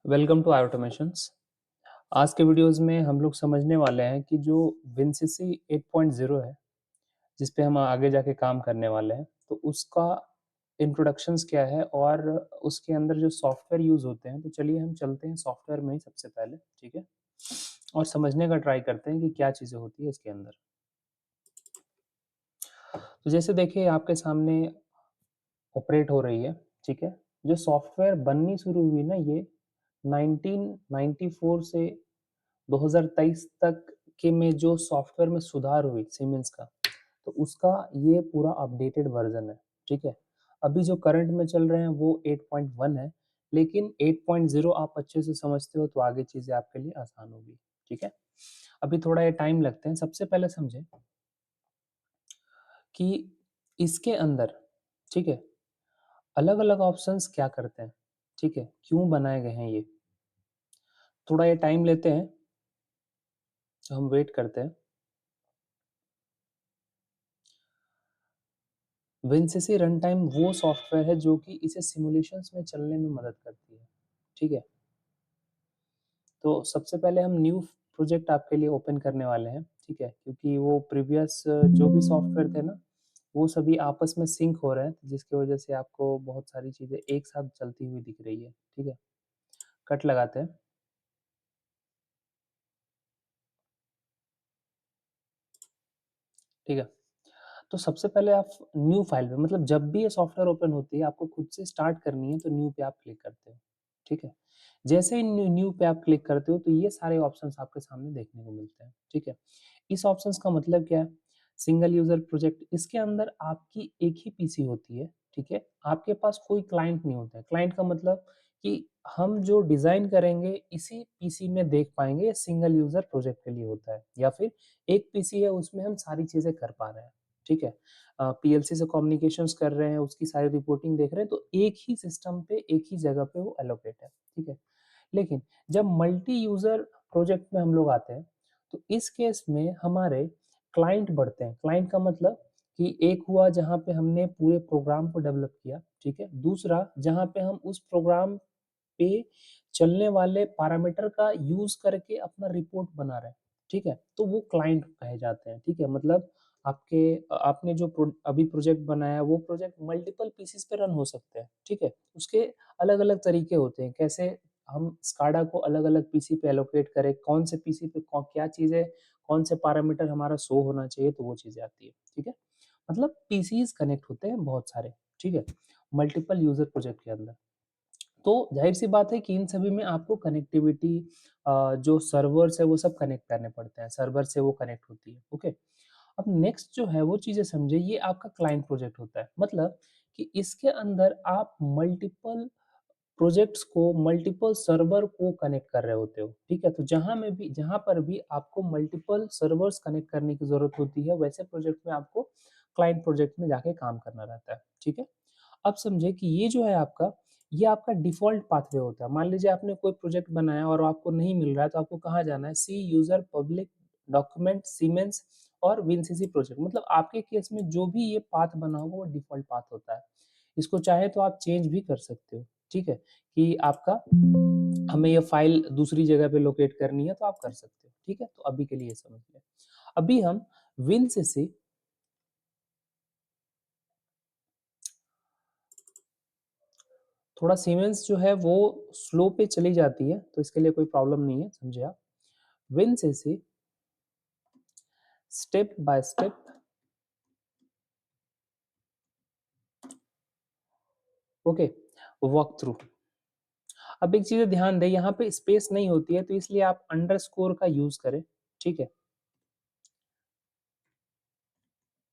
Welcome to automations. आज के videos में हम लोग समझने वाले हैं कि जो विनसीसी 8.0 है, जिस पे हम आगे जाके काम करने वाले हैं, तो उसका इंट्रोडक्शंस क्या है और उसके अंदर जो सॉफ्टवेयर यूज़ होते हैं। तो चलिए हम चलते हैं सॉफ्टवेयर में ही सबसे पहले, ठीक है? और समझने का ट्राई करते हैं कि क्या चीज़ें होती है इसके अंदर। तो जैसे देखिए आपके सामने ऑपरेट हो रही है, ठीक है? जो सॉफ्टवेयर बननी शुरू हुई ना, ये 1994 से 2023 तक के में जो सॉफ्टवेयर में सुधार हुई सीमेंस का, तो उसका ये पूरा अपडेटेड वर्जन है, ठीक है? अभी जो करंट में चल रहे हैं वो 8.1 है, लेकिन 8.0 आप अच्छे से समझते हो तो आगे चीज़ें आपके लिए आसान होगी, ठीक है? अभी थोड़ा ये टाइम लगते हैं। सबसे पहले समझें कि इसके अंदर, ठीक है, अलग-अलग ऑप्शंस क्या करते हैं, ठीक है? क्यों बनाए गए हैं ये? थोड़ा ये टाइम लेते हैं, तो हम वेट करते हैं। विनसीसी रन टाइम वो सॉफ्टवेयर है जो कि इसे सिमुलेशंस में चलने में मदद करती है, ठीक है? तो सबसे पहले हम न्यू प्रोजेक्ट आपके लिए ओपन करने वाले हैं, ठीक है? क्योंकि वो प्रीवियस जो भी सॉफ्टवेयर थे ना, वो सभी आपस में सिंक हो रहे हैं, जिसकी वजह से आपको बहुत सारी चीज़ें एक साथ चलती हुई दिख रही है, ठीक है? कट लगाते हैं, ठीक है? तो सबसे पहले आप न्यू फाइल पे, मतलब जब भी ये सॉफ्टवेयर ओपन होती है, आपको खुद से स्टार्ट करनी है, तो न्यू पे आप क्लिक करते हो, ठीक है? जैसे ही न्यू न्यू पे आप क्लिक करते हो, तो ये सारे ऑप्शंस आपके सामने देखने को मिलते हैं, ठीक है? इस ऑप्शंस का मतलब क्या है? सिंगल यूज़र प्रोजेक्ट, इसके अंदर आपकी एक ही पीसी होती है, ठीक है? आपके पास कोई क्लाइंट नहीं होता है। क्लाइंट का मतलब कि हम जो डिज़ाइन करेंगे, इसी पीसी में देख पाएँगे, ये सिंगल यूज़र प्रोजेक्ट के लिए होता है, या फिर एक पीसी है, उसमें हम सारी चीज़ें कर पा रहे हैं, ठीक है? पीएलसी से कम्युनिकेशंस कर रहे हैं, उसकी सारी रिपोर्टिंग देख रहे हैं, तो एक ही सिस्टम पे, एक ही जगह पे वो एलोकेट है, ठीक है? लेकिन जब मल्टी यूज़र प्रोजेक्ट में हम लोग आते हैं, तो इस केस में हमारे क्लाइंट बढ़ते हैं। क्लाइंट का मतलब कि एक हुआ जहाँ पे हमने पूरे प्रोग्राम को डेवलप किया, ठीक है? दूसरा जहाँ पे हम उस प्रोग्राम पे चलने वाले पैरामीटर का यूज़ करके अपना रिपोर्ट बना रहे हैं, ठीक है? तो वो क्लाइंट कहे जाते हैं, ठीक है? मतलब आपने जो अभी प्रोजेक्ट बनाया है, वो प्रोजेक्ट मल्टीपल पीसेस पे रन हो सकते हैं, ठीक है? उसके अलग-अलग तरीके होते हैं, कैसे हम स्काडा को अलग-अलग पीसी पे एलोकेट करें, कौन से पीसी पे क्या चीज़ें, कौन से पैरामीटर हमारा शो होना चाहिए, तो वो चीज़ें आती है, ठीक है? मतलब पीसीज़ कनेक्ट होते हैं बहुत सारे, ठीक है? मल्टीपल यूज़र प्रोजेक्ट के अंदर। तो ज़ाहिर-सी बात है कि इन सभी में आपको कनेक्टिविटी, जो सर्वर्स है वो सब कनेक्ट करने पड़ते हैं, सर्वर से वो कनेक्ट होती है, ओके? अब नेक्स्ट जो है वो चीज़ें समझिए, ये आपका क्लाइंट प्रोजेक्ट होता है। मतलब कि इसके अंदर आप मल्टीपल प्रोजेक्ट्स को, मल्टीपल सर्वर को कनेक्ट कर रहे होते हो, ठीक है? तो जहाँ पर भी आपको मल्टीपल सर्वर्स कनेक्ट करने की ज़रूरत होती है, वैसे प्रोजेक्ट में आपको क्लाइंट प्रोजेक्ट में जाके काम करना रहता है, ठीक है? अब समझिए कि ये आपका डिफ़ॉल्ट पाथवे होता है। मान लीजिए आपने कोई प्रोजेक्ट बनाया और आपको नहीं मिल रहा है, तो आपको कहाँ जाना है? सी यूज़र पब्लिक डॉक्यूमेंट सीमेंस और विनसीसी प्रोजेक्ट, मतलब आपके केस में जो भी ये पाथ बना होगा वो डिफ़ॉल्ट पाथ होता है। इसको चाहे तो आप चेंज भी कर सकते हो, ठीक है? कि आपका हमें ये फ़ाइल दूसरी जगह पे लोकेट करनी है, तो आप कर सकते हो, ठीक है? तो अभी के लिए ये समझ लें। अभी हम विनसीसी, थोड़ा सीमेंस जो है वो स्लो पे चली जाती है, तो इसके लिए कोई प्रॉब्लम नहीं है, समझे आप। विनसीसी step by step, okay, walk through. अब एक चीज़ ध्यान दें, यहाँ पे स्पेस नहीं होती है, तो इसलिए आप अंडरस्कोर का यूज़ करें, ठीक है?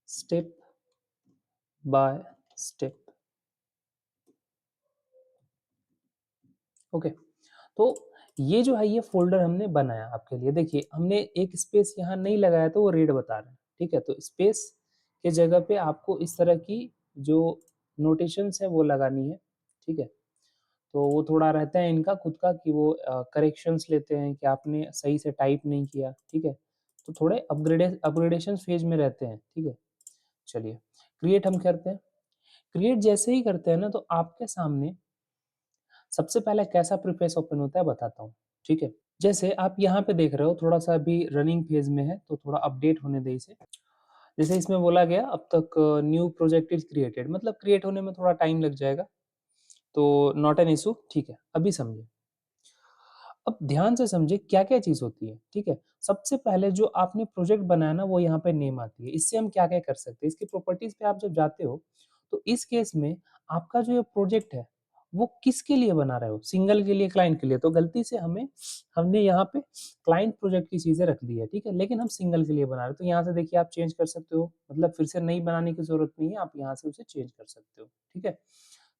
Step by step, okay. तो ये जो है, ये फ़ोल्डर हमने बनाया आपके लिए। देखिए, हमने एक स्पेस यहाँ नहीं लगाया, तो वो रेड बता रहा है, ठीक है? तो स्पेस के जगह पे आपको इस तरह की जो नोटेशंस है वो लगानी है, ठीक है? तो वो थोड़ा रहता है इनका खुद का कि वो करेक्शंस लेते हैं कि आपने सही से टाइप नहीं किया, ठीक है? तो थोड़े अपग्रेडेशन फेज़ में रहते हैं, ठीक है? चलिए, क्रिएट हम करते हैं। क्रिएट जैसे ही करते हैं ना, तो आपके सामने सबसे पहले कैसा प्रीफेस ओपन होता है बताता हूँ, ठीक है? जैसे आप यहाँ पे देख रहे हो थोड़ा-सा अभी रनिंग फेज़ में है, तो थोड़ा अपडेट होने दें इसे। जैसे इसमें बोला गया अब तक न्यू प्रोजेक्ट इज़ क्रिएटेड मतलब क्रिएट होने में थोड़ा टाइम लग जाएगा, तो नॉट एन इश्यू ठीक है, अभी समझें। अब ध्यान से समझिए क्या-क्या चीज़ होती है, ठीक है? सबसे पहले जो आपने प्रोजेक्ट बनाया ना वो यहाँ पे नेम आती है, इससे हम क्या-क्या कर सकते हैं, इसकी प्रॉपर्टीज़ पे आप जब जाते हो, तो इस केस में आपका जो ये प्रोजेक्ट है, वो किसके लिए बना रहे हो? सिंगल के लिए, क्लाइंट के लिए, तो गलती से हमने यहाँ पे क्लाइंट प्रोजेक्ट की चीज़ें रख दी है, ठीक है? लेकिन हम सिंगल के लिए बना रहे हैं, तो यहाँ से देखिए आप चेंज कर सकते हो, मतलब फिर से नई बनाने की ज़रूरत नहीं है, आप यहाँ से उसे चेंज कर सकते हो, ठीक है?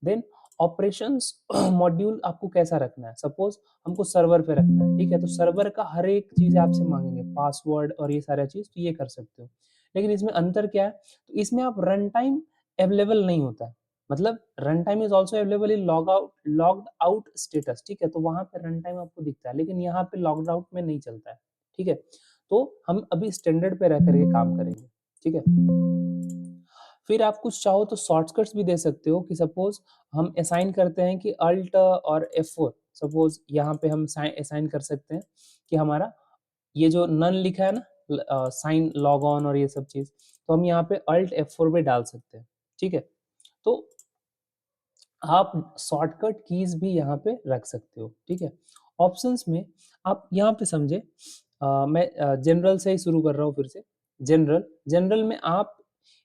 देन ऑपरेशंस मॉड्यूल आपको कैसा रखना है? सपोज़ हमको सर्वर पे रखना है, ठीक है? तो सर्वर का हर एक चीज़ आपसे माँगेंगे, पासवर्ड और ये सारा चीज़, तो ये कर सकते हो। लेकिन इसमें अंतर क्या है? तो इसमें आप रन टाइम अवेलेबल नहीं होता है। मतलब run time is also available in logged out status, ठीक है? तो वहाँ पे रन टाइम आपको दिखता है, लेकिन यहाँ पे लॉग्ड आउट में नहीं चलता है, ठीक है? तो हम अभी स्टैंडर्ड पे रह कर के काम करेंगे, ठीक है? फिर आप कुछ चाहो तो शॉर्टकट्स भी दे सकते हो कि सपोज़ हम असाइन करते हैं कि अल्ट और F4 सपोज़ यहाँ पे हम असाइन कर सकते हैं कि हमारा ये जो नन लिखा है ना साइन लॉग ऑन और ये सब चीज़, तो हम यहाँ पे अल्ट F4 पे डाल सकते हैं, ठीक है? तो आप शॉर्टकट कीज़ भी यहाँ पे रख सकते हो, ठीक है? ऑप्शंस में आप यहाँ पे समझे मैं जनरल से ही शुरू कर रहा हूँ फिर से। जनरल में आप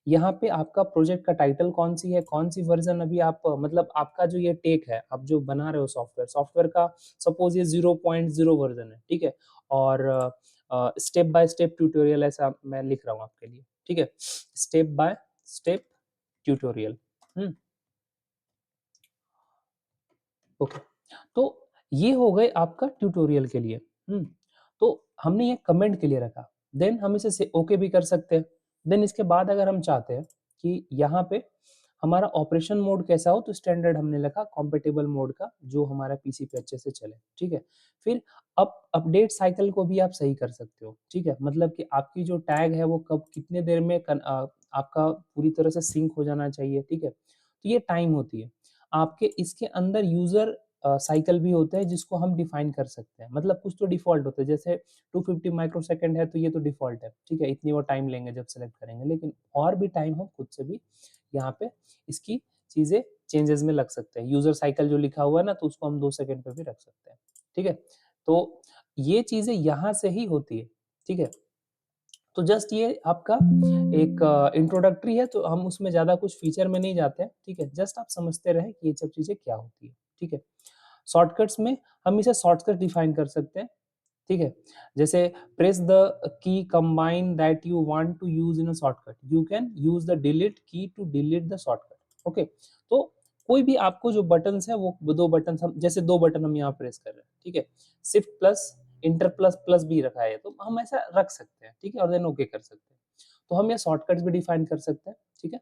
यहाँ पे आपका प्रोजेक्ट का टाइटल कौन-सी है, कौन-सी वर्ज़न अभी आप मतलब आपका जो ये टेक है, आप जो बना रहे हो सॉफ्टवेयर का सपोज़ ये 0.0 वर्ज़न है, ठीक है? और स्टेप बाय स्टेप ट्यूटोरियल ऐसा मैं लिख रहा हूँ आपके लिए, ठीक है? Step by step tutorial, hmm? Okay. तो ये हो गए आपका ट्यूटोरियल के लिए, हुँ? तो हमने ये कमेंट के लिए रखा, देन हम इसे से ओके भी कर सकते हैं। देन इसके बाद अगर हम चाहते हैं कि यहाँ पे हमारा ऑपरेशन मोड कैसा हो तो स्टैंडर्ड हमने रखा कॉम्पैटिबल मोड का जो हमारा पीसी पे अच्छे से चले, ठीक है? फिर अपडेट साइकिल को भी आप सही कर सकते हो, ठीक है? मतलब कि आपकी जो टैग है वो कब कितने देर में आपका पूरी तरह से सिंक हो जाना चाहिए, ठीक है? तो ये टाइम होती है। आपके इसके अंदर यूज़र साइकिल भी होते हैं जिसको हम डिफाइन कर सकते हैं। मतलब कुछ तो डिफ़ॉल्ट होता है जैसे 250 माइक्रोसेकंड है तो ये तो डिफ़ॉल्ट है, ठीक है? इतनी वो टाइम लेंगे जब सेलेक्ट करेंगे। लेकिन और भी टाइम हम खुद से भी यहाँ पे इसकी चीज़ें चेंजेज़ में लग सकते हैं। यूज़र साइकिल जो लिखा हुआ है ना तो उसको हम 2 सेकंड पे भी रख सकते हैं, ठीक है? तो ये चीज़ें यहाँ से ही होती है, ठीक है? तो जस्ट ये आपका एक इंट्रोडक्टरी है तो हम उसमें ज़्यादा कुछ फीचर में नहीं जाते हैं, ठीक है? जस्ट आप समझते रहें कि ये सब चीज़ें क्या होती है, ठीक है? शॉर्टकट्स में हम इसे शॉर्टकट डिफाइन कर सकते हैं, ठीक है? जैसे press the key combine that you want to use in a shortcut, you can use the delete key to delete the shortcut, okay? तो कोई भी आपको जो बटन्स हैं वो 2 बटन्स हम जैसे 2 बटन हम यहाँ प्रेस कर रहे हैं, ठीक है? Shift plus, inter plus, plus भी रखा है तो हम ऐसा रख सकते हैं, ठीक है? और देन ओके कर सकते हैं। तो हम ये शॉर्टकट्स भी डिफाइन कर सकते हैं, ठीक है?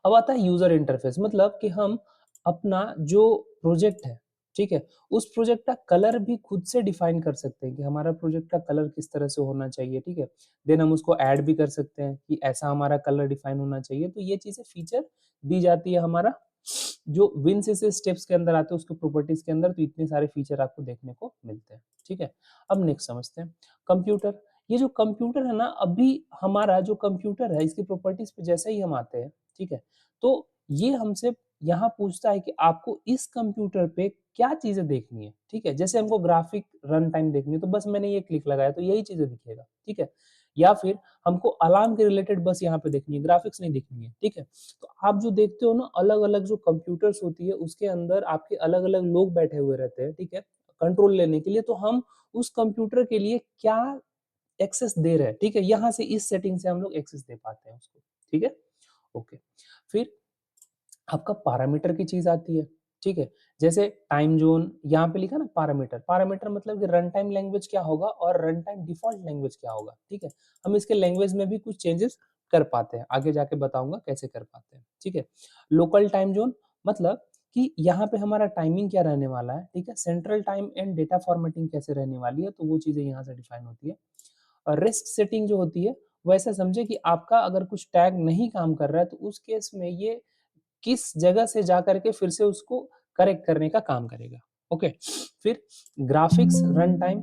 अब आता है यूज़र इंटरफ़ेस मतलब कि हम अपना जो प्रोजेक्ट है, ठीक है? उस प्रोजेक्ट का कलर भी खुद से डिफ़ाइन कर सकते हैं कि हमारा प्रोजेक्ट का कलर किस तरह से होना चाहिए, ठीक है? देन हम उसको ऐड भी कर सकते हैं कि ऐसा हमारा कलर डिफ़ाइन होना चाहिए। तो ये चीज़ें फ़ीचर दी जाती है हमारा जो विन-सीसी स्टेप्स के अंदर आते हैं उसके प्रॉपर्टीज़ के अंदर तो इतने सारे फ़ीचर आपको देखने को मिलते हैं, ठीक है? अब नेक्स्ट समझते हैं कंप्यूटर। ये जो कंप्यूटर है ना अभी हमारा जो कंप्यूटर है इसकी प्रॉपर्टीज़ पे जैसे ही हम आते हैं, ठीक है? तो ये हमसे यहाँ पूछता है कि आपको इस कंप्यूटर पे क्या चीज़ें देखनी है, ठीक है? जैसे हमको ग्राफिक रन टाइम देखनी है, तो बस मैंने ये क्लिक लगाया तो यही चीज़ें दिखेगा, ठीक है? या फिर हमको अलार्म के रिलेटेड बस यहाँ पे देखनी है, ग्राफिक्स नहीं देखनी है, ठीक है? तो आप जो देखते हो ना अलग-अलग जो कंप्यूटर्स होती है उसके अंदर आपके अलग-अलग लोग बैठे हुए रहते हैं, ठीक है? कंट्रोल लेने के लिए, तो हम उस कंप्यूटर के लिए क्या एक्सेस दे रहे हैं, ठीक है? यहाँ से इस सेटिंग से हम लोग एक्सेस दे पाते हैं उसको, ठीक है? ओके। फिर आपका पैरामीटर की चीज़ आती है, ठीक है? जैसे टाइम ज़ोन यहाँ पे लिखा ना पैरामीटर, पैरामीटर मतलब कि रन टाइम लैंग्वेज क्या होगा और रन टाइम डिफ़ॉल्ट लैंग्वेज क्या होगा, ठीक है? हम इसके लैंग्वेज में भी कुछ चेंजेस कर पाते हैं, आगे जाके बताऊँगा कैसे कर पाते हैं, ठीक है? लोकल टाइम ज़ोन मतलब कि यहाँ पे हमारा टाइमिंग क्या रहने वाला है, ठीक है? Central time and data formatting कैसे रहने वाली है, तो वो चीज़ें यहाँ से डिफ़ाइन होती है। रेस्ट सेटिंग जो होती है, वो ऐसा समझे कि आपका अगर कुछ टैग नहीं काम कर रहा है, तो उस केस में ये किस जगह से जा करके फिर से उसको करेक्ट करने का काम करेगा। ओके, फिर ग्राफिक्स रन टाइम,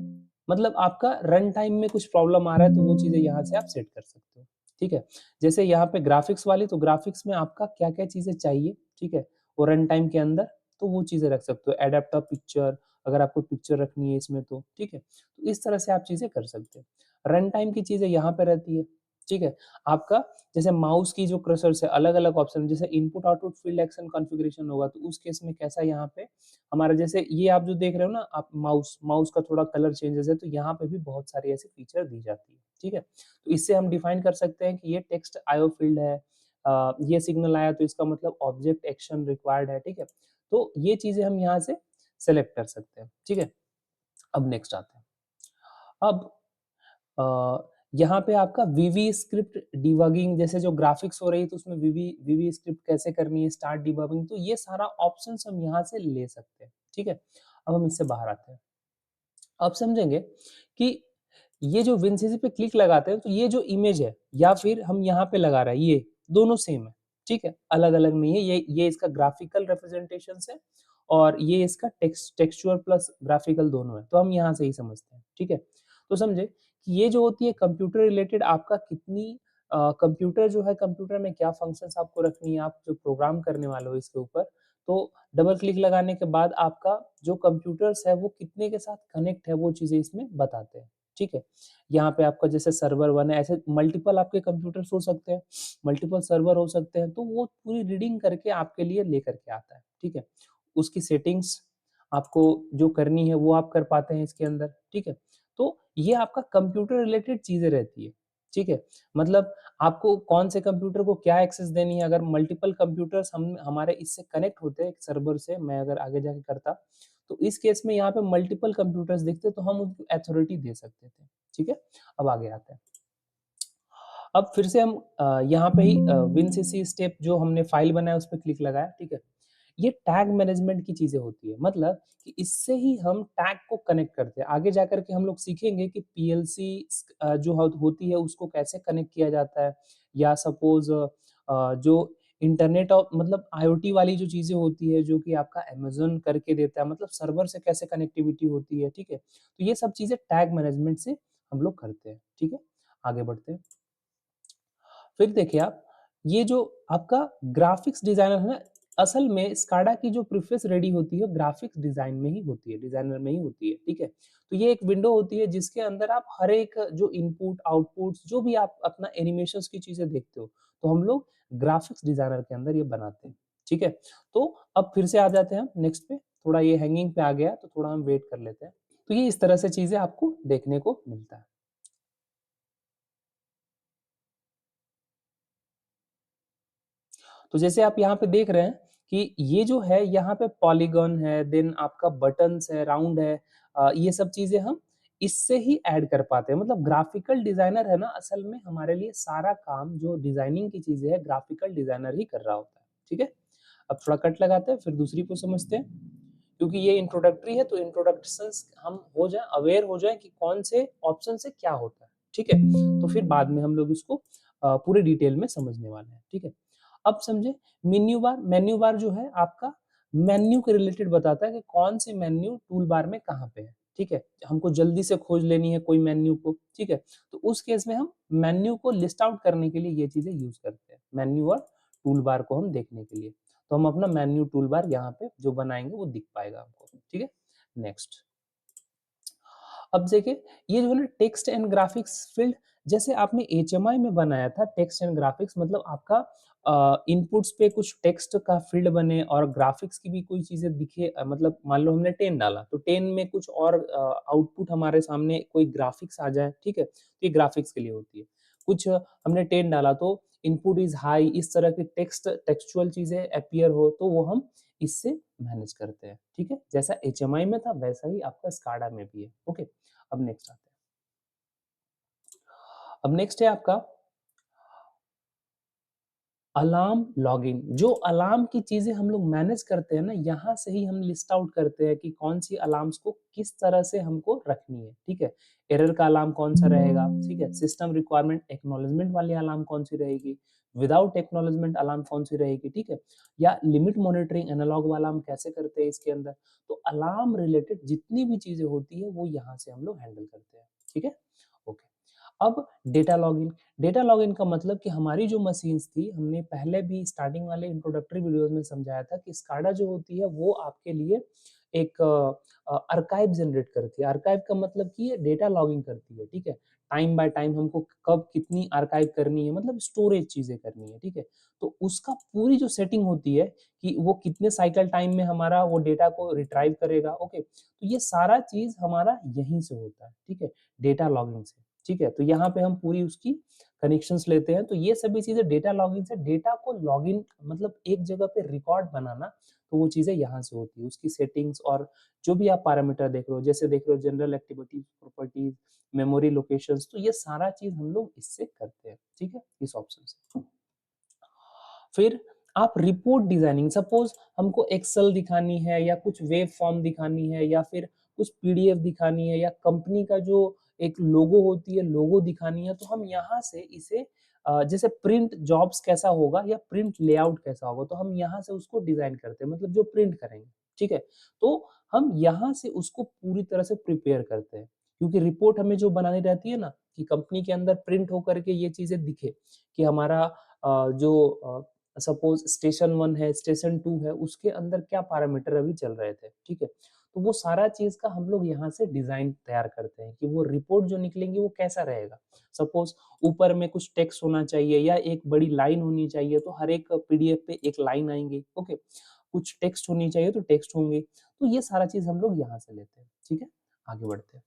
मतलब आपका रन टाइम में कुछ प्रॉब्लम आ रहा है तो वो चीज़ें यहाँ से आप सेट कर सकते हो, ठीक है? जैसे यहाँ पे ग्राफिक्स वाली, तो ग्राफिक्स में आपका क्या-क्या चीज़ें चाहिए, ठीक है? वो रन टाइम के अंदर, तो वो चीज़ें रख सकते हो। एडाप्ट अ पिक्चर, अगर आपको पिक्चर रखनी है इसमें तो, ठीक है? तो इस तरह से आप चीज़ें कर सकते हो। रन टाइम की चीज़ें यहाँ पे रहती है, ठीक है? आपका जैसे माउस की जो कर्सर है, अलग-अलग ऑप्शन, जैसे input output field action configuration होगा, तो उस केस में कैसा यहाँ पे हमारा, जैसे ये आप जो देख रहे हो ना, आप माउस माउस का थोड़ा कलर चेंजेस है, तो यहाँ पे भी बहुत सारी ऐसी फीचर दी जाती है, ठीक है? तो इससे हम डिफाइन कर सकते हैं कि ये टेक्स्ट आईओ फील्ड है, ये सिग्नल आया तो इसका मतलब ऑब्जेक्ट एक्शन रिक्वायर्ड है, ठीक है? तो ये चीज़ें हम यहाँ से सेलेक्ट कर सकते हैं, ठीक है? अब नेक्स्ट आते हैं। अब यहाँ पे आपका वीवी स्क्रिप्ट डिबगिंग, जैसे जो ग्राफिक्स हो रही है तो उसमें वीवी वीवी स्क्रिप्ट कैसे करनी है, स्टार्ट डिबगिंग, तो ये सारा ऑप्शंस हम यहाँ से ले सकते हैं, ठीक है? अब हम इससे बाहर आते हैं। अब समझेंगे कि ये जो विंसीजी पे क्लिक लगाते हैं तो ये जो इमेज है या फिर हम यहाँ पे लगा रहे हैं, ये दोनों सेम है, ठीक है? अलग-अलग नहीं है, ये इसका ग्राफिकल रिप्रेजेंटेशंस है और ये इसका टेक्सचुअल प्लस ग्राफिकल दोनों है, तो हम यहाँ से ही समझते हैं, ठीक है? तो समझे कि ये जो होती है कंप्यूटर रिलेटेड, आपका कितनी कंप्यूटर जो है, कंप्यूटर में क्या फंक्शंस आपको रखनी है, आप जो प्रोग्राम करने वाले हो इसके ऊपर, तो डबल क्लिक लगाने के बाद आपका जो कंप्यूटर्स है वो कितने के साथ कनेक्ट है, वो चीज़ें इसमें बताते हैं, ठीक है? यहाँ पे आपका जैसे सर्वर 1 है, ऐसे मल्टीपल आपके कंप्यूटर्स हो सकते हैं, मल्टीपल सर्वर हो सकते हैं, तो वो पूरी रीडिंग करके आपके लिए लेकर के आता है, ठीक है? उसकी सेटिंग्स आपको जो करनी है वो आप कर पाते हैं इसके अंदर, ठीक है? तो ये आपका कंप्यूटर रिलेटेड चीज़ें रहती है, ठीक है? मतलब आपको कौन से कंप्यूटर को क्या एक्सेस देनी है, अगर मल्टीपल कंप्यूटर्स हम हमारे इससे कनेक्ट होते हैं एक सर्वर से, मैं अगर आगे जाके करता, तो इस केस में यहाँ पे मल्टीपल कंप्यूटर्स दिखते तो हम उनको अथॉरिटी दे सकते थे, ठीक है? अब आगे आते हैं। अब फिर से हम यहाँ पे ही विनसीसी स्टेप जो हमने फाइल बनाया उस पे क्लिक लगाया, ठीक है? ये टैग मैनेजमेंट की चीज़ें होती है, मतलब कि इससे ही हम टैग को कनेक्ट करते हैं। आगे जाकर के हम लोग सीखेंगे कि पीएलसी जो होती है उसको कैसे कनेक्ट किया जाता है, या सपोज़ जो इंटरनेट और मतलब आईओटी वाली जो चीज़ें होती है, जो कि आपका अमेज़न करके देता है, मतलब सर्वर से कैसे कनेक्टिविटी होती है, ठीक है? तो ये सब चीज़ें टैग मैनेजमेंट से हम लोग करते हैं, ठीक है? आगे बढ़ते हैं। फिर देखिए आप, ये जो आपका ग्राफिक्स डिज़ाइनर है ना, असल में स्काडा की जो प्रीफेस रेडी होती है, ग्राफिक्स डिज़ाइन में ही होती है, डिज़ाइनर में ही होती है, ठीक है? तो ये एक विंडो होती है जिसके अंदर आप हर एक जो इनपुट, आउटपुट्स जो भी आप अपना एनिमेशंस की चीज़ें देखते हो, तो हम लोग ग्राफिक्स डिज़ाइनर के अंदर ये बनाते हैं, ठीक है? तो अब फिर से आ जाते हैं हम नेक्स्ट पे, थोड़ा ये हैंगिंग पे आ गया, तो थोड़ा हम वेट कर लेते हैं। तो ये इस तरह से चीज़ें आपको देखने को मिलता है। तो जैसे आप यहाँ पे देख रहे हैं कि ये जो है यहाँ पे पॉलीगॉन है, देन आपका बटन्स है, राउंड है, ये सब चीज़ें हम इससे ही ऐड कर पाते हैं। मतलब ग्राफिकल डिज़ाइनर है ना, असल में हमारे लिए सारा काम जो डिज़ाइनिंग की चीज़ें है, ग्राफिकल डिज़ाइनर ही कर रहा होता है, ठीक है? अब थोड़ा कट लगाते हैं, फिर दूसरी को समझते हैं। क्योंकि ये इंट्रोडक्टरी है, तो इंट्रोडक्शंस हम हो जाएँ, अवेयर हो जाएँ कि कौन से ऑप्शन से क्या होता है, ठीक है? तो फिर बाद में हम लोग इसको पूरे डिटेल में समझने वाले हैं, ठीक है? अब समझे, मेन्यू बार जो है आपका मेन्यू के रिलेटेड बताता है कि कौन सी मेन्यू टूल बार में कहाँ पे है, ठीक है? हमको जल्दी से खोज लेनी है कोई मेन्यू को, ठीक है? तो उस केस में हम मेन्यू को लिस्ट आउट करने के लिए ये चीज़ें यूज़ करते हैं, मेन्यू और टूल बार को हम देखने के लिए। तो हम अपना मेन्यू टूल बार यहाँ पे जो बनाएँगे वो दिख पाएगा हमको, ठीक है? नेक्स्ट। अब देखिए, ये जो है ना टेक्स्ट एंड ग्राफिक्स फील्ड, जैसे आपने एचएमआई में बनाया था टेक्स्ट एंड ग्राफिक्स, मतलब आपका इनपुट्स पे कुछ टेक्स्ट का फील्ड बने और ग्राफिक्स की भी कोई चीज़ें दिखे, मतलब मान लो हमने 10 डाला, तो 10 में कुछ और आउटपुट हमारे सामने कोई ग्राफिक्स आ जाए, ठीक है? तो ये ग्राफिक्स के लिए होती है। कुछ हमने 10 डाला तो इनपुट इज़ हाई, इस तरह की टेक्सचुअल चीज़ें अपीयर हो, तो वो हम इससे मैनेज करते हैं, ठीक है? जैसा एचएमआई में था वैसा ही आपका स्काडा में भी है, ओके? अब नेक्स्ट आते हैं। अब नेक्स्ट है आपका अलार्म लॉगिन। जो अलार्म की चीज़ें हम लोग मैनेज करते हैं ना, यहाँ से ही हम लिस्ट आउट करते हैं कि कौन-सी अलार्म्स को किस तरह से हमको रखनी है, ठीक है? एरर का अलार्म कौन-सा रहेगा, ठीक है? सिस्टम रिक्वायरमेंट एक्नॉलेजमेंट वाली अलार्म कौन-सी रहेगी? विदाउट एक्नॉलेजमेंट अलार्म कौन सी रहेगी, ठीक है, या लिमिट मॉनिटरिंग एनालॉग वाला हम कैसे करते हैं इसके अंदर। तो अलार्म रिलेटेड जितनी भी चीजें होती है वो यहाँ से हम लोग हैंडल करते हैं, ठीक है। ओके, अब डेटा लॉगिन। डेटा लॉगिन का मतलब कि हमारी जो मशीन्स थी, हमने पहले भी स्टार्टिंग वाले इंट्रोडक्टरी वीडियोस में समझाया था कि स्काडा जो होती है वो आपके लिए एक आर्काइव जनरेट करती है। आर्काइव का मतलब कि ये डेटा लॉगिंग करती है, ठीक है। टाइम बाय टाइम हमको कब कितनी आर्काइव करनी है, मतलब स्टोरेज चीजें करनी है, ठीक है। तो उसका पूरी जो सेटिंग होती है कि वो कितने साइकिल टाइम में हमारा वो डेटा को रिट्राइव करेगा, ओके, तो ये सारा चीज हमारा यहीं से होता है, ठीक है, डेटा लॉगिंग से, ठीक है। तो यहाँ पे हम पूरी उसकी कनेक्शंस लेते हैं। तो ये सभी चीजें डेटा लॉगिंग से, डेटा को लॉगिन मतलब एक जगह पे रिकॉर्ड बनाना, तो वो चीजें यहाँ से होती है, उसकी सेटिंग्स और जो भी आप पैरामीटर देख रहे हो, जैसे देख रहे हो general activities, properties, memory locations, तो ये सारा चीज हम लोग इससे करते हैं, ठीक है, इस ऑप्शन से। फिर आप रिपोर्ट डिजाइनिंग, सपोज हमको एक्सेल दिखानी है या कुछ वेब फॉर्म दिखानी है या फिर कुछ पीडीएफ दिखानी है या कंपनी का जो एक लोगो होती है लोगो दिखानी है, तो हम यहाँ से इसे जैसे प्रिंट जॉब्स कैसा होगा या प्रिंट लेआउट कैसा होगा, तो हम यहाँ से उसको डिजाइन करते हैं, मतलब जो प्रिंट करेंगे, ठीक है। तो हम यहाँ से उसको पूरी तरह से प्रिपेयर करते हैं, क्योंकि रिपोर्ट हमें जो बनानी रहती है ना, कि कंपनी के अंदर प्रिंट होकर के ये चीजें दिखे कि हमारा जो सपोज स्टेशन 1 है, स्टेशन 2 है, उसके अंदर क्या पैरामीटर अभी चल रहे थे, ठीक है। तो वो सारा चीज का हम लोग यहाँ से डिजाइन तैयार करते हैं कि वो रिपोर्ट जो निकलेंगी वो कैसा रहेगा। सपोज ऊपर में कुछ टेक्स्ट होना चाहिए या एक बड़ी लाइन होनी चाहिए, तो हर एक पीडीएफ पे एक लाइन आएंगी, ओके। कुछ टेक्स्ट होनी चाहिए तो टेक्स्ट होंगे, तो ये सारा चीज हम लोग यहाँ से लेते हैं, ठीक है। आगे बढ़ते हैं।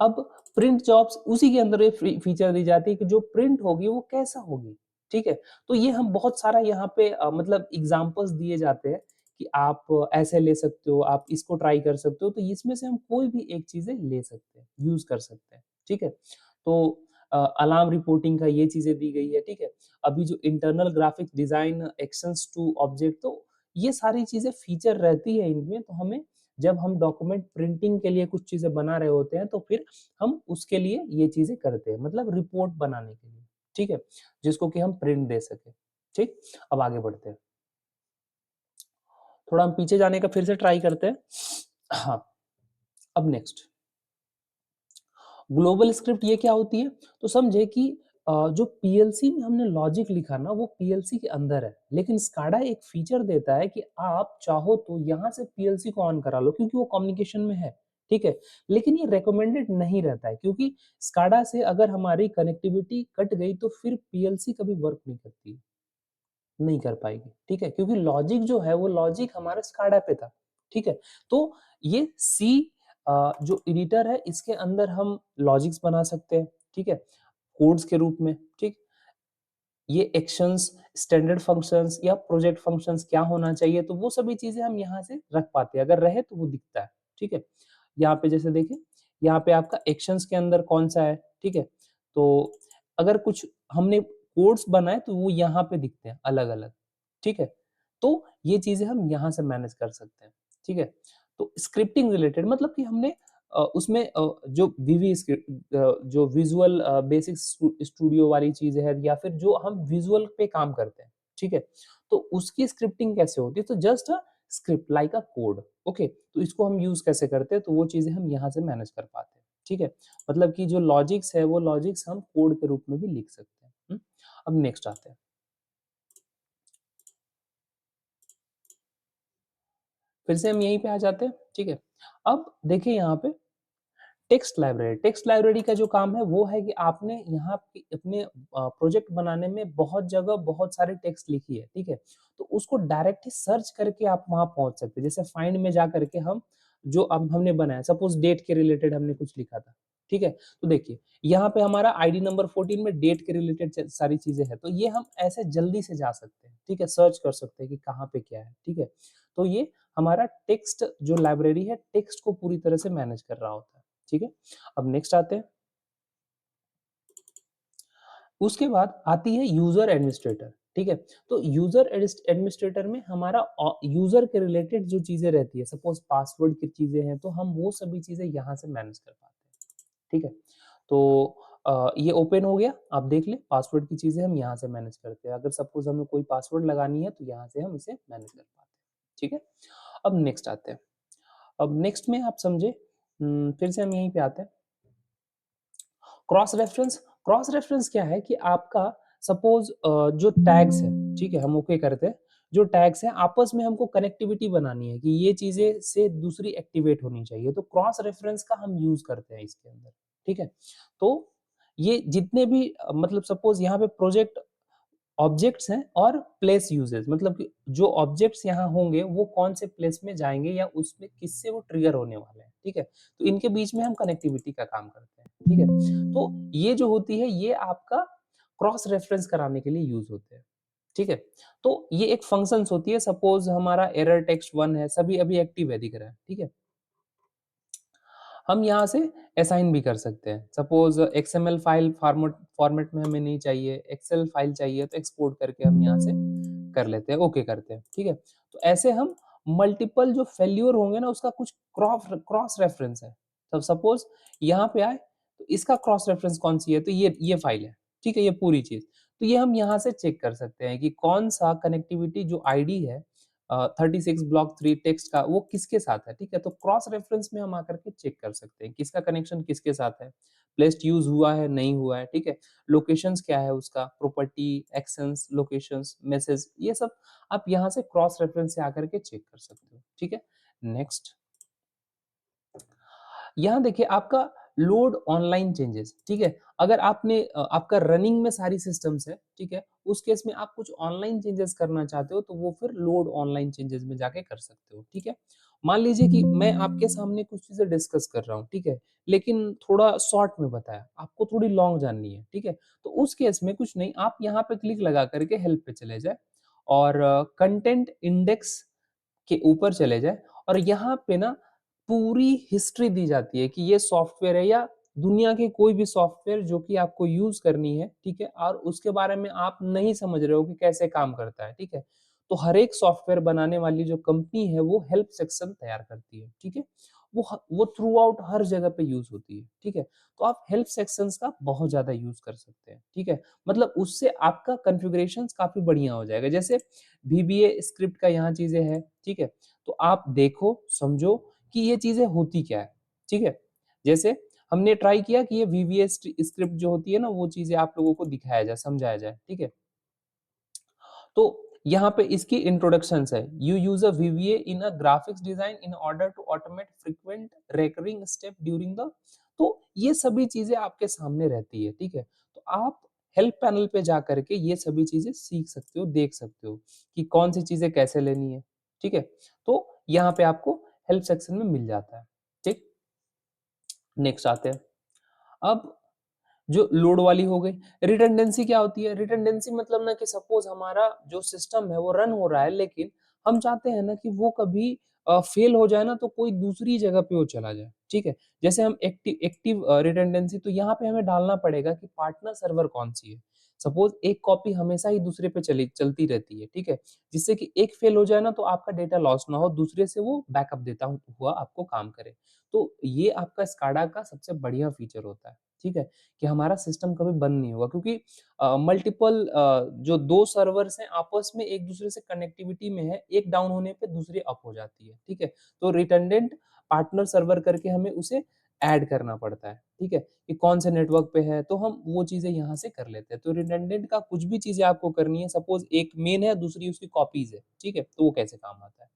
अब प्रिंट जॉब्स उसी के अंदर ये फीचर दी जाती है कि जो प्रिंट होगी वो कैसा होगी, ठीक है। तो ये हम बहुत सारा यहाँ पे मतलब एग्जांपल्स दिए जाते हैं कि आप ऐसे ले सकते हो, आप इसको ट्राई कर सकते हो, तो इसमें से हम कोई भी एक चीजें ले सकते हैं, यूज कर सकते हैं, ठीक है। तो अलार्म रिपोर्टिंग का ये चीजें दी गई है, ठीक है। अभी जो internal graphic design actions to object, तो ये सारी चीजें फीचर रहती है इनमें, तो हमें जब हम डॉक्यूमेंट प्रिंटिंग के लिए कुछ चीजें बना रहे होते हैं, तो फिर हम उसके लिए ये चीजें करते हैं, मतलब रिपोर्ट बनाने के लिए, ठीक है, जिसको कि हम प्रिंट दे सके, ठीक। अब आगे बढ़ते हैं, थोड़ा हम पीछे जाने का फिर से ट्राई करते हैं। हाँ, अब नेक्स्ट ग्लोबल स्क्रिप्ट ये क्या होती है, तो समझे कि जो पीएलसी में हमने लॉजिक लिखा ना, वो पीएलसी के अंदर है, लेकिन स्काडा एक फीचर देता है कि आप चाहो तो यहाँ से पीएलसी को ऑन करा लो, क्योंकि वो कम्युनिकेशन में है, ठीक है। लेकिन ये रेकमेंडेड नहीं रहता है, क्योंकि स्काडा से अगर हमारी कनेक्टिविटी कट गई तो फिर पीएलसी कभी वर्क नहीं करती, नहीं कर पाएगी, ठीक है, क्योंकि लॉजिक जो है वो लॉजिक हमारे स्काडा पे था, ठीक है। तो ये सी जो एडिटर है इसके अंदर हम लॉजिक्स बना सकते हैं, ठीक है, कोड्स के रूप में, ठीक। ये एक्शंस, स्टैंडर्ड फंक्शंस या प्रोजेक्ट फंक्शंस क्या होना चाहिए, तो वो सभी चीजें हम यहाँ से रख पाते हैं, अगर रहे तो वो दिखता है, ठीक है। यहाँ पे जैसे देखिए, यहाँ पे आपका एक्शंस के अंदर कौन सा है, ठीक है। तो अगर कुछ हमने कोड्स बनाए तो वो यहाँ पे दिखते हैं अलग अलग, ठीक है। तो ये चीजें हम यहाँ से मैनेज कर सकते हैं, ठीक है। तो स्क्रिप्टिंग रिलेटेड मतलब कि हमने उसमें जो वीवी जो विजुअल बेसिक स्टूडियो वाली चीज है या फिर जो हम विजुअल पे काम करते हैं, ठीक है। तो उसकी स्क्रिप्टिंग कैसे होती है, तो just a script like a code, okay. तो इसको हम यूज कैसे करते हैं, तो वो चीजें हम यहाँ से मैनेज कर पाते हैं, ठीक है। मतलब कि जो लॉजिक्स है वो लॉजिक्स हम कोड के रूप में भी लिख सकते हैं। अब नेक्स्ट आते हैं, फिर से हम यहीं पे आ जाते हैं, ठीक है। अब देखिए यहाँ पे टेक्स्ट लाइब्रेरी का जो काम है वो है कि आपने यहाँ पे अपने प्रोजेक्ट बनाने में बहुत जगह बहुत सारे टेक्स्ट लिखी है, ठीक है। तो उसको डायरेक्टली सर्च करके आप वहां पहुंच सकते हैं, जैसे फाइंड में जा करके हम जो अब हमने बनाया, सपोज डेट के रिलेटेड हमने कुछ लिखा था, ठीक है। तो देखिए यहाँ पे हमारा आईडी नंबर 14 में डेट के रिलेटेड सारी चीजें हैं, तो ये हम ऐसे जल्दी से जा सकते हैं, ठीक है, सर्च कर सकते हैं कि कहाँ पे क्या है, ठीक है। तो ये हमारा टेक्स्ट जो लाइब्रेरी है टेक्स्ट को पूरी तरह से मैनेज कर रहा होता है, ठीक है। अब नेक्स्ट आते हैं, उसके बाद आती है यूजर एडमिनिस्ट्रेटर, ठीक है। तो यूजर एडमिनिस्ट्रेटर में हमारा यूजर के रिलेटेड जो चीजें रहती है, सपोज पासवर्ड की चीजें हैं, तो हम वो सभी चीजें यहाँ से मैनेज कर पाते हैं, ठीक है। तो ये ओपन हो गया, आप देख लें पासवर्ड की चीज़ें हम यहाँ से मैनेज करते हैं। अगर सपोज़ हमें कोई पासवर्ड लगानी है तो यहाँ से हम इसे मैनेज कर पाते हैं, ठीक है? अब नेक्स्ट आते हैं। अब नेक्स्ट में आप समझे फिर से हम यहीं पे आते हैं। क्रॉस रेफरेंस क्या है कि आपका सपोज़ जो टैग्स है, ठीक है? हम ओके करते हैं। जो टैग्स हैं आपस में हमको कनेक्टिविटी बनानी है कि ये चीज़ें से दूसरी एक्टिवेट होनी चाहिए, तो क्रॉस रेफरेंस का हम यूज़ करते हैं इसके अंदर, ठीक है? तो ये जितने भी मतलब सपोज़ यहाँ पे प्रोजेक्ट ऑब्जेक्ट्स हैं और प्लेस यूजेस मतलब कि जो ऑब्जेक्ट्स यहाँ होंगे वो कौन से प्लेस में जाएँगे या उसमें किससे वो ट्रिगर होने वाले हैं, ठीक है? तो इनके बीच में हम कनेक्टिविटी का काम करते हैं, ठीक है? तो ये जो होती है ये आपका क्रॉस रेफरेंस कराने के लिए यूज़ होते हैं, ठीक है? तो ये एक फंक्शंस होती है सपोज़ हमारा एरर टेक्स्ट 1 है, सभी अभी एक्टिव है दिख रहा है, ठीक है? हम यहाँ से असाइन भी कर सकते हैं। सपोज़ एक्सएमएल फाइल फॉर्मेट में हमें नहीं चाहिए, एक्सेल फाइल चाहिए तो एक्सपोर्ट करके हम यहाँ से कर लेते हैं, ओके करते हैं, ठीक है? तो ऐसे हम मल्टीपल जो फेल्योर होंगे ना उसका कुछ क्रॉस रेफरेंस है। तो सपोज़ यहाँ पे आए तो इसका क्रॉस रेफरेंस कौन-सी है? तो ये फाइल है, ठीक है? ये पूरी चीज़। तो ये हम यहाँ से चेक कर सकते हैं कि कौन-सा कनेक्टिविटी जो आईडी है 36 ब्लॉक 3 टेक्स्ट का वो किसके साथ है, ठीक है? तो क्रॉस रेफरेंस में हम आकर के चेक कर सकते हैं, किसका कनेक्शन किसके साथ है, प्लेस्ड यूज़ हुआ है, नहीं हुआ है, ठीक है? लोकेशंस क्या है उसका, प्रॉपर्टी, एक्शंस, लोकेशंस, मैसेज ये सब आप यहाँ से क्रॉस रेफरेंस से आकर के चेक कर सकते हो, ठीक है? नेक्स्ट यहाँ देखिए आपका लोड ऑनलाइन चेंजेस, ठीक है? अगर आपका रनिंग में सारी सिस्टम्स है, ठीक है? उस केस में आप कुछ ऑनलाइन चेंजेस करना चाहते हो, तो वो फिर लोड ऑनलाइन चेंजेस में जाके कर सकते हो, ठीक है? मान लीजिए कि मैं आपके सामने कुछ चीज़ें डिस्कस कर रहा हूँ, ठीक है? लेकिन थोड़ा शॉर्ट में बताया, आपको थोड़ी लॉन्ग जाननी है, ठीक है? तो उस केस में कुछ नहीं, आप यहाँ पे क्लिक लगा करके हेल्प पे चले जाएँ और कंटेंट इंडेक्स के ऊपर चले जाएँ और यहाँ पे ना पूरी हिस्ट्री दी जाती है कि ये सॉफ्टवेयर है या दुनिया के कोई भी सॉफ्टवेयर जो कि आपको यूज़ करनी है, ठीक है? और उसके बारे में आप नहीं समझ रहे हो कि कैसे काम करता है, ठीक है? तो हर एक सॉफ्टवेयर बनाने वाली जो कंपनी है वो हेल्प सेक्शन तैयार करती है, ठीक है? वो थ्रू आउट हर जगह पे यूज़ होती है, ठीक है? तो आप हेल्प सेक्शंस का बहुत ज़्यादा यूज़ कर सकते हैं, ठीक है? मतलब उससे आपका कॉन्फ़िगरेशंस काफ़ी बढ़िया हो जाएगा। जैसे वीबीए स्क्रिप्ट का यहाँ चीज़ें हैं, ठीक है? तो आप देखो, समझो कि ये चीज़ें होती क्या है, ठीक है? जैसे हमने ट्राई किया कि ये वीवीए स्क्रिप्ट जो होती है ना, वो चीज़ें आप लोगों को दिखाया जाए, समझाया जाए, ठीक है? तो यहाँ पे इसकी इंट्रोडक्शंस है। You use a VVA in a graphics design in order to automate frequent recurring step during the तो ये सभी चीज़ें आपके सामने रहती है, ठीक है? तो आप हेल्प पैनल पे जा कर के ये सभी चीज़ें सीख सकते हो, देख सकते हो कि कौन-सी चीज़ें कैसे लेनी है, ठीक है? तो यहाँ पे आपको हेल्प सेक्शन में मिल जाता है, ठीक? नेक्स्ट आते हैं। अब जो लोड वाली हो गई। रिडंडेंसी क्या होती है? रिडंडेंसी मतलब ना कि सपोज़ हमारा जो सिस्टम है वो रन हो रहा है लेकिन हम चाहते हैं ना कि वो कभी फेल हो जाए ना तो कोई दूसरी जगह पे वो चला जाए, ठीक है? जैसे हम एक्टिव रिडंडेंसी तो यहाँ पे हमें डालना पड़ेगा कि पार्टनर सर्वर कौन-सी है। सपोज़ एक कॉपी हमेशा ही दूसरे पे चलती रहती है, ठीक है? जिससे कि एक फेल हो जाए ना तो आपका डेटा लॉस ना हो, दूसरे से वो बैकअप देता हुआ आपको काम करे। तो ये आपका स्काडा का सबसे बढ़िया फीचर होता है, ठीक है? कि हमारा सिस्टम कभी बंद नहीं होगा क्योंकि मल्टीपल जो 2 सर्वर्स हैं आपस में एक-दूसरे से कनेक्टिविटी में है, एक डाउन होने पे दूसरी अप हो जाती है, ठीक है? तो रिडंडेंट पार्टनर सर्वर करके हमें उसे ऐड करना पड़ता है, ठीक है? कि कौन से नेटवर्क पे है, तो हम वो चीज़ें यहाँ से कर लेते हैं। तो रिडंडेंट का कुछ भी चीज़ें आपको करनी है, सपोज़ एक मेन है, दूसरी उसकी कॉपीज़ है, ठीक है? तो वो कैसे काम आता है।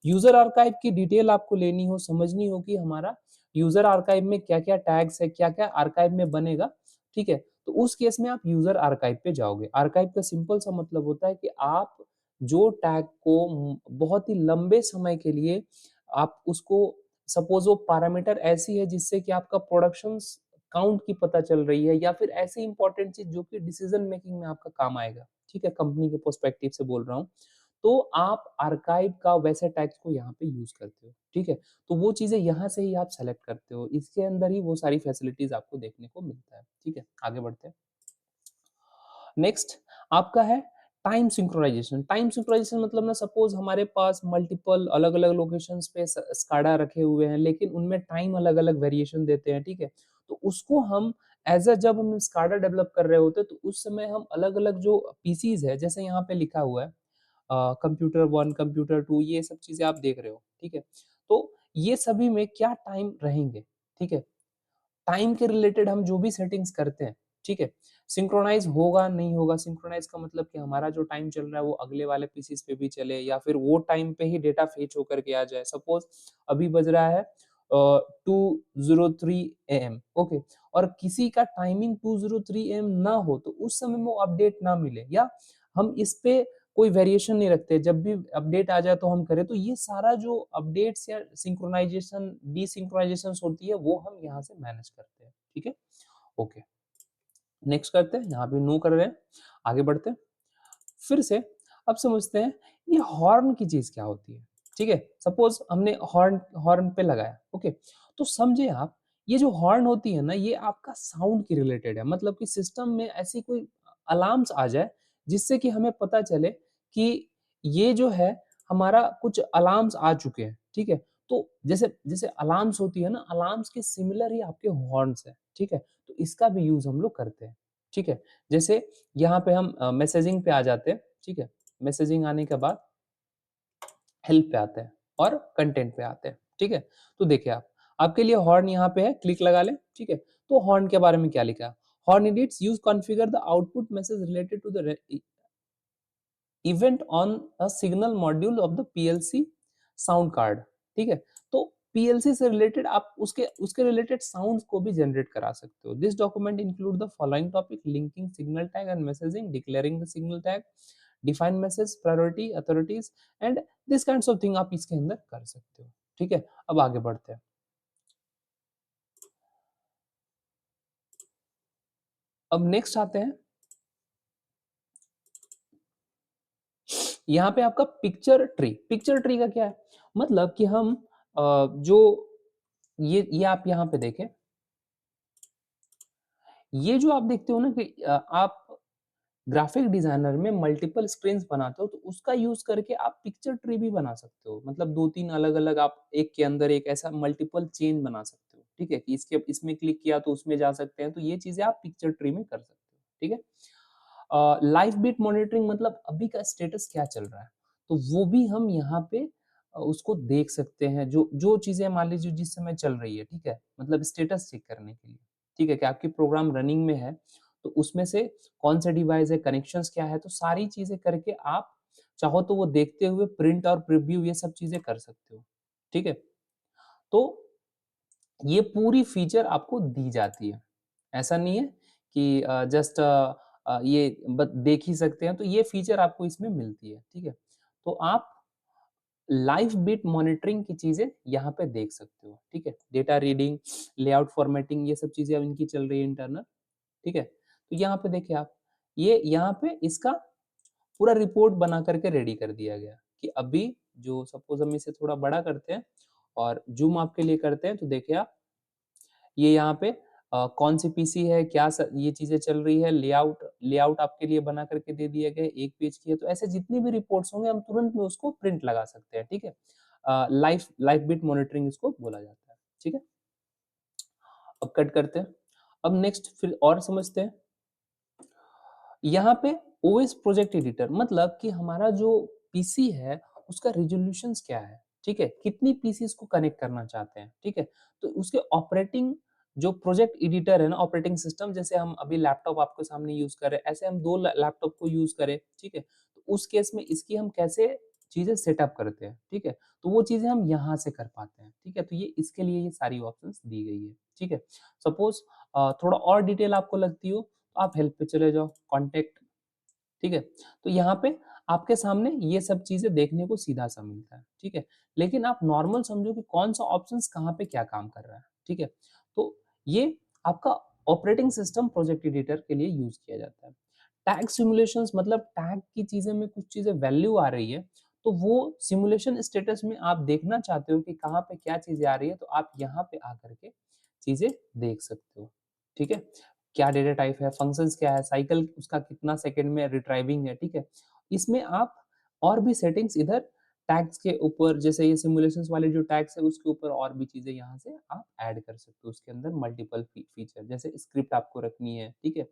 यूज़र आर्काइव की डिटेल आपको लेनी हो, समझनी हो कि हमारा यूज़र आर्काइव में क्या-क्या टैग्स है, क्या-क्या आर्काइव में बनेगा, ठीक है? तो उस केस में आप यूज़र आर्काइव पे जाओगे। आर्काइव का सिंपल सा मतलब होता है कि आप जो टैग को बहुत ही लंबे समय के लिए आप उसको सपोज़ वो पैरामीटर ऐसी है जिससे कि आपका प्रोडक्शंस काउंट की पता चल रही है या फिर ऐसी इंपॉर्टेंट चीज़ जो कि डिसीज़न मेकिंग में आपका काम आएगा, ठीक है? कंपनी के पर्सपेक्टिव से बोल रहा हूँ। तो आप आर्काइव का वैसे टैग्स को यहाँ पे यूज़ करते हो, ठीक है? तो वो चीज़ें यहाँ से ही आप सेलेक्ट करते हो, इसके अंदर ही वो सारी फैसिलिटीज़ आपको देखने को मिलता है, ठीक है? आगे बढ़ते हैं। नेक्स्ट आपका है टाइम सिंक्रोनाइज़ेशन। टाइम सिंक्रोनाइज़ेशन मतलब ना सपोज़ हमारे पास मल्टीपल अलग-अलग लोकेशंस पे स्काडा रखे हुए हैं, लेकिन उनमें टाइम अलग-अलग वेरिएशन देते हैं, ठीक है? तो उसको हम एज़ अ जब हम स्काडा डेवलप कर रहे होते हैं, तो उस समय हम अलग-अलग जो पीसीज़ है, जैसे यहाँ पे लिखा हुआ है कंप्यूटर 1, कंप्यूटर 2 ये सब चीज़ें आप देख रहे हो, ठीक है? तो ये सभी में क्या टाइम रहेंगे, ठीक है? टाइम के रिलेटेड हम जो भी सेटिंग्स करते हैं, ठीक है? सिंक्रोनाइज़ होगा, नहीं होगा, सिंक्रोनाइज़ का मतलब कि हमारा जो टाइम चल रहा है वो अगले वाले पीसीज़ पे भी चले या फिर वो टाइम पे ही डेटा फेच होकर के आ जाए। सपोज़ अभी बज रहा है 2:03 एएम ओके और किसी का टाइमिंग 2:03 एएम ना हो तो उस समय में वो अपडेट ना मिले या हम इस पे कोई वेरिएशन नहीं रखते, जब भी अपडेट आ जाए तो हम करें। तो ये सारा जो अपडेट्स या सिंक्रोनाइज़ेशन, डिसिंक्रोनाइज़ेशंस होती है वो हम यहाँ से मैनेज करते हैं, ठीक है? ओके, नेक्स्ट करते हैं, यहाँ पे नो कर रहे हैं, आगे बढ़ते हैं। फिर से अब समझते हैं ये हॉर्न की चीज़ क्या होती है, ठीक है? सपोज़ हमने हॉर्न हॉर्न पे लगाया, ओके? तो समझिए आप ये जो हॉर्न होती है ना ये आपका साउंड की रिलेटेड है मतलब कि सिस्टम में ऐसी कोई अलार्म्स आ जाए जिससे कि हमें पता चले कि ये जो है हमारा कुछ अलार्म्स आ चुके हैं, ठीक है? तो जैसे जैसे अलार्म्स होती है ना, अलार्म्स के सिमिलर ही आपके हॉर्न्स हैं, ठीक है? तो इसका भी यूज़ हम लोग करते हैं, ठीक है? जैसे यहाँ पे हम मैसेजिंग पे आ जाते हैं, ठीक है? मैसेजिंग आने के बाद हेल्प पे आते हैं और कंटेंट पे आते हैं, ठीक है? तो देखिए आप, आपके लिए हॉर्न यहाँ पे है, क्लिक लगा लें, ठीक है? तो हॉर्न के बारे में क्या लिखा है? Horn edits use configure the output message related to the event on a signal module of the PLC sound card, ठीक है? तो पीएलसी से रिलेटेड आप उसके उसके रिलेटेड साउंड्स को भी जनरेट करा सकते हो। This document include the following topic linking signal tag and messaging, declaring the signal tag, define message priority authorities and this kinds of thing आप इसके अंदर कर सकते हो, ठीक है? अब आगे बढ़ते हैं। अब नेक्स्ट आते हैं, यहाँ पे आपका पिक्चर ट्री का क्या है? मतलब कि हम जो ये आप यहाँ पे देखें, ये जो आप देखते हो ना कि आप ग्राफिक डिजाइनर में मल्टीपल स्क्रीन्स बनाते हो तो उसका यूज करके आप पिक्चर ट्री भी बना सकते हो मतलब 2-3 अलग-अलग आप एक के अंदर एक ऐसा मल्टीपल चेन बना सकते हो, ठीक है? कि इसके इसमें क्लिक किया तो उसमें जा सकते हैं, तो ये चीजें आप पिक्चर ट्री में कर सकते हो, ठीक है? लाइव बीट मॉनिटरिंग मतलब अभी का स्टेटस क्या चल रहा है, तो वो भी हम यहाँ पे उसको देख सकते हैं, जो जो चीज़ें मान लीजिए जिस समय चल रही है, ठीक है? मतलब स्टेटस चेक करने के लिए, ठीक है? कि आपकी प्रोग्राम रनिंग में है, तो उसमें से कौन सा डिवाइस है, कनेक्शंस क्या है, तो सारी चीज़ें करके आप चाहो तो वो देखते हुए प्रिंट और प्रीव्यू ये सब चीज़ें कर सकते हो, ठीक है? तो ये पूरी फीचर आपको दी जाती है। ऐसा नहीं है कि जस्ट ये देख ही सकते हैं, तो ये फीचर आपको इसमें मिलती है, ठीक है? तो आप लाइव बिट मॉनिटरिंग की चीज़ें यहाँ पे देख सकते हो, ठीक है? डेटा रीडिंग, लेआउट फॉर्मेटिंग ये सब चीज़ें अब इनकी चल रही है इंटरनल, ठीक है? तो यहाँ पे देखिए आप, ये यहाँ पे इसका पूरा रिपोर्ट बना करके रेडी कर दिया गया कि अभी जो सपोज़ हम इसे थोड़ा बड़ा करते हैं और ज़ूम आपके लिए करते हैं, तो देखिए आप ये यहाँ पे कौन सी पीसी है, क्या ये चीज़ें चल रही है, लेआउट लेआउट आपके लिए बना करके दे दिए गए, एक पेज की है, तो ऐसे जितनी भी रिपोर्ट्स होंगे हम तुरंत में उसको प्रिंट लगा सकते हैं, ठीक है? लाइव लाइव बिट मॉनिटरिंग इसको बोला जाता है, ठीक है? अब कट करते हैं। अब नेक्स्ट फिर और समझते हैं। यहाँ पे ओएस प्रोजेक्ट एडिटर मतलब कि हमारा जो पीसी है उसका रिज़ॉल्यूशंस क्या है, ठीक है? कितनी पीसीज़ को कनेक्ट करना चाहते हैं, ठीक है? तो उसके ऑपरेटिंग जो प्रोजेक्ट एडिटर है ना ऑपरेटिंग सिस्टम जैसे हम अभी लैपटॉप आपके सामने यूज़ कर रहे हैं, ऐसे हम 2 लैपटॉप को यूज़ करें, ठीक है? तो उस केस में इसकी हम कैसे चीज़ें सेटअप करते हैं, ठीक है? तो वो चीज़ें हम यहाँ से कर पाते हैं, ठीक है? तो ये इसके लिए ये सारी ऑप्शंस दी गई है, ठीक है? सपोज़ थोड़ा और डिटेल आपको लगती हो, तो आप हेल्प पे चले जाओ, कॉन्टैक्ट ठीक है? तो यहाँ पे आपके सामने ये सब चीज़ें देखने को सीधा-सा मिलता है, ठीक है? लेकिन आप नॉर्मल समझो कि कौन-सा ऑप्शंस कहाँ पे क्या काम कर रहा है, ठीक है? तो ये आपका ऑपरेटिंग सिस्टम प्रोजेक्ट एडिटर के लिए यूज़ किया जाता है। टैग सिमुलेशंस मतलब टैग की चीज़ें में कुछ चीज़ें वैल्यू आ रही है, तो वो सिमुलेशन स्टेटस में आप देखना चाहते हो कि कहाँ पे क्या चीज़ें आ रही है, तो आप यहाँ पे आकर के चीज़ें देख सकते हो, ठीक है? क्या डेटा टाइप है, फंक्शंस क्या है, साइकिल उसका कितना सेकंड में रिट्राइविंग है, ठीक है? इसमें आप और भी सेटिंग्स इधर टैग्स के ऊपर जैसे ये सिमुलेशंस वाले जो टैग्स है उसके ऊपर और भी चीज़ें यहाँ से आप ऐड कर सकते हो। उसके अंदर मल्टीपल फीचर जैसे स्क्रिप्ट आपको रखनी है, ठीक है?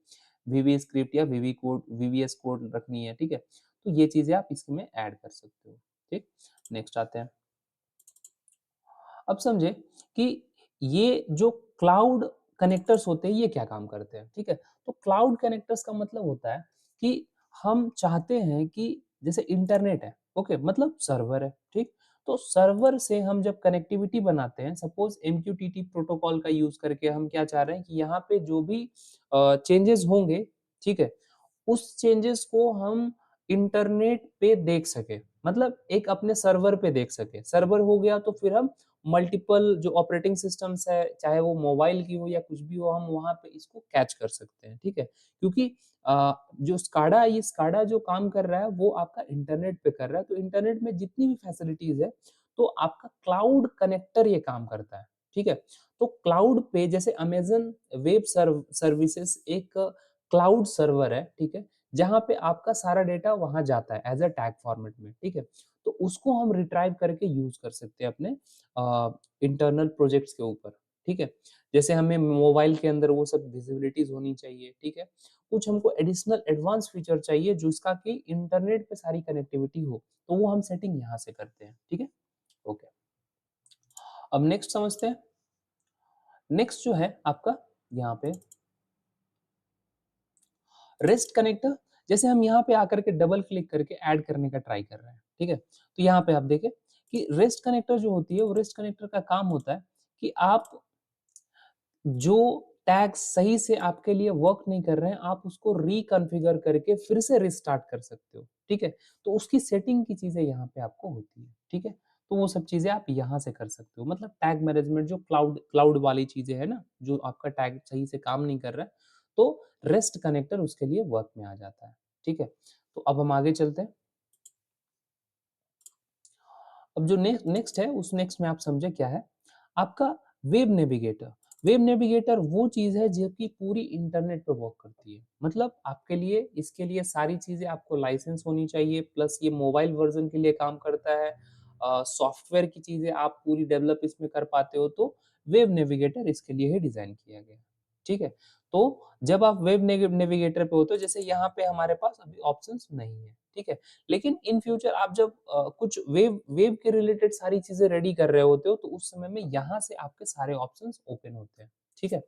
वीवी स्क्रिप्ट या वीवी कोड वीवीएस कोड रखनी है, ठीक है? तो ये चीज़ें आप इसमें ऐड कर सकते हो, ठीक? नेक्स्ट आते हैं। अब समझे कि ये जो क्लाउड कनेक्टर्स होते हैं ये क्या काम करते हैं, ठीक है? तो क्लाउड कनेक्टर्स का मतलब होता है कि हम चाहते हैं कि जैसे इंटरनेट है, ओके? मतलब सर्वर है, ठीक? तो सर्वर से हम जब कनेक्टिविटी बनाते हैं, सपोज़ एमक्यूटीटी प्रोटोकॉल का यूज़ करके हम क्या चाह रहे हैं कि यहाँ पे जो भी चेंजेज़ होंगे, ठीक है? उस चेंजेस को हम इंटरनेट पे देख सकें, मतलब एक अपने सर्वर पे देख सकें। सर्वर हो गया तो फिर हम मल्टीपल जो ऑपरेटिंग सिस्टम्स है, चाहे वो मोबाइल की हो या कुछ भी हो, हम वहाँ पे इसको कैच कर सकते हैं, ठीक है? क्योंकि जो स्काडा जो काम कर रहा है, वो आपका इंटरनेट पे कर रहा है, तो इंटरनेट में जितनी भी फैसिलिटीज़ है, तो आपका क्लाउड कनेक्टर ये काम करता है, ठीक है? तो क्लाउड पे जैसे अमेज़न वेब सर्विसेज़ एक क्लाउड सर्वर है, ठीक है? जहाँ पे आपका सारा डेटा वहाँ जाता है एज़ अ टैग फॉर्मेट में, ठीक है? तो उसको हम रिट्राइव करके यूज़ कर सकते हैं अपने इंटरनल प्रोजेक्ट्स के ऊपर, ठीक है? जैसे हमें मोबाइल के अंदर वो सब विज़िबिलिटीज़ होनी चाहिए, ठीक है? कुछ हमको एडिशनल एडवांस फीचर चाहिए जिसका कि इंटरनेट पे सारी कनेक्टिविटी हो, तो वो हम सेटिंग यहाँ से करते हैं, ठीक है? ओके। अब नेक्स्ट समझते हैं। नेक्स्ट जो है आपका यहाँ पे रेस्ट कनेक्टर जैसे हम यहाँ पे आकर के डबल क्लिक करके ऐड करने का ट्राई कर रहे हैं, ठीक है? तो यहाँ पे आप देखें कि रेस्ट कनेक्टर जो होती है, वो रेस्ट कनेक्टर का काम होता है कि आप जो टैग्स सही से आपके लिए वर्क नहीं कर रहे हैं, आप उसको रिकॉन्फ़िगर करके फिर से रिस्टार्ट कर सकते हो, ठीक है? तो उसकी सेटिंग की चीज़ें यहाँ पे आपको होती है, ठीक है? तो वो सब चीज़ें आप यहाँ से कर सकते हो। मतलब टैग मैनेजमेंट जो क्लाउड क्लाउड वाली चीज़ें हैं ना, जो आपका टैग सही से काम नहीं कर रहा है, तो रेस्ट कनेक्टर उसके लिए वर्क में आ जाता है, ठीक है? तो अब हम आगे चलते हैं। अब जो नेक्स्ट है उस नेक्स्ट में आप समझे क्या है आपका वेब नेविगेटर। वेब नेविगेटर वो चीज है जो कि पूरी इंटरनेट पे वर्क करती है, मतलब आपके लिए इसके लिए सारी चीजें आपको लाइसेंस होनी चाहिए, प्लस ये मोबाइल वर्जन के लिए काम करता है, सॉफ्टवेयर की चीजें आप पूरी डेवलप इसमें कर पाते हो, तो वेब नेविगेटर इसके लिए ही डिजाइन किया गया है, ठीक है? तो जब आप वेब नेविगेटर पे होते हो, जैसे यहाँ पे हमारे पास अभी ऑप्शंस नहीं है, ठीक है? लेकिन इन फ्यूचर आप जब कुछ वेब वेब के रिलेटेड सारी चीजें रेडी कर रहे होते हो, तो उस समय में यहाँ से आपके सारे ऑप्शंस ओपन होते हैं, ठीक है?